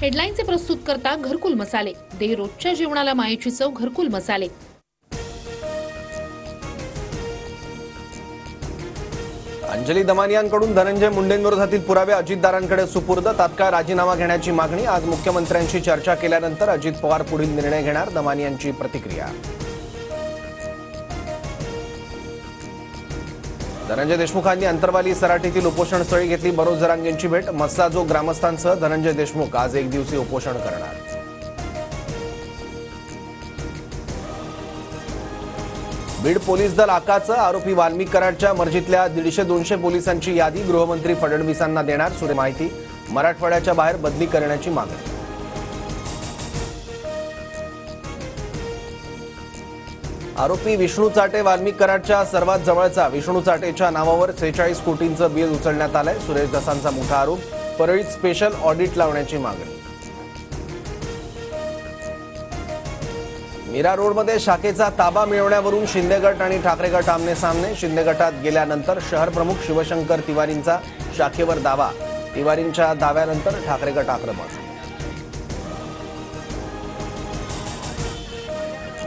हेडलाईनचे प्रस्तुत करता घरकुल मसाले, दे रोजच्या जेवणाला मायेची चव घरकुल मसाले। अंजली दमानियांकडून धनंजय मुंडेंविरोधातील पुरावे अजितदारांकडे सुपूर्द, तात्काळ राजीनामा घेण्याची मागणी। आज मुख्यमंत्र्यांशी चर्चा केल्यानंतर अजित पवार पुढील निर्णय घेणार, दमानियांची प्रतिक्रिया। धनंजय देशमुखांनी अंतरवाली सराटीतील उपोषणस्थळी घेतली मनोज जरांगेंची भेट। मस्साजो ग्रामस्थांसह धनंजय देशमुख आज एक दिवसीय उपोषण करणार। बीड पोलीस दल आकाचं, आरोपी वाल्मिक कराडच्या मर्जीतल्या 150-200 पोलिसांची यादी गृहमंत्री फडणवीसांना देणार। सुरे माहिती, मराठवाड्याच्या बाहेर बदली करण्याची मागणी। आरोपी विष्णू चाटे वाल्मिक कराडच्या सर्वात जवळचा। विष्णू चाटेच्या नावावर 46 कोटींचं बिल उचलण्यात आलंय। सुरेश दसांचा मोठा आरोप, परळीत स्पेशल ऑडिट लावण्याची मागणी। मीरा रोडमध्ये शाखेचा ताबा मिळवण्यावरून शिंदे गट आणि ठाकरे गट आमने सामने। शिंदे गटात गेल्यानंतर शहर प्रमुख शिवशंकर तिवारींचा शाखेवर दावा। तिवारींच्या दाव्यानंतर ठाकरे गट आक्रमक।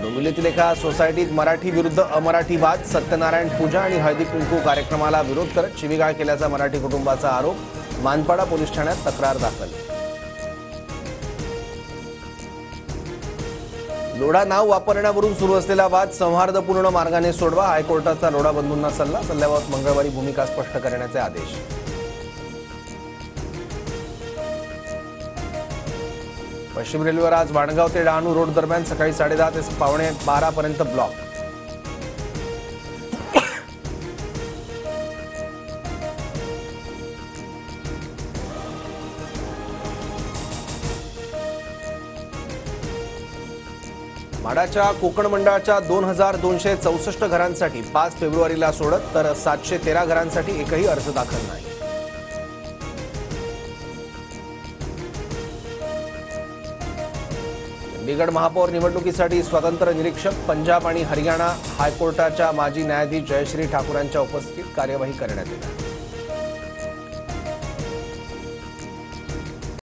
डोंबिवलीतील एका सोसायटीत मराठी विरुद्ध अमराठी वाद। सत्यनारायण पूजा आणि हळदी कुंकू कार्यक्रमाला विरोध करत शिवीगाळ केल्याचा मराठी कुटुंबाचा आरोप। मानपाडा पोलीस ठाण्यात तक्रार दाखल। लोढा नाव वापरण्यावरून सुरू असलेला वाद सौहार्दपूर्ण मार्गाने सोडवा। हायकोर्टाचा लोढा बंधूंना सल्ला। सल्ल्याबाबत मंगळवारी भूमिका स्पष्ट करण्याचे आदेश। पश्चिम रेल्वेवर आज वाणगाव ते डहाणू रोड दरम्यान सकाळी 10:30 ते पावणे 12 पर्यंत ब्लॉक। माडाच्या कोकण मंडळाच्या 2264 घरांसाठी 5 फेब्रुवारीला सोडत, तर 713 घरांसाठी एकही अर्ज दाखल नाही। चंदीगड महापौर निवडणुकीसाठी स्वतंत्र निरीक्षक। पंजाब आणि हरियाणा हायकोर्टाच्या माजी न्यायाधीश जयश्री ठाकूरांच्या उपस्थितीत कार्यवाही करण्यात येणार।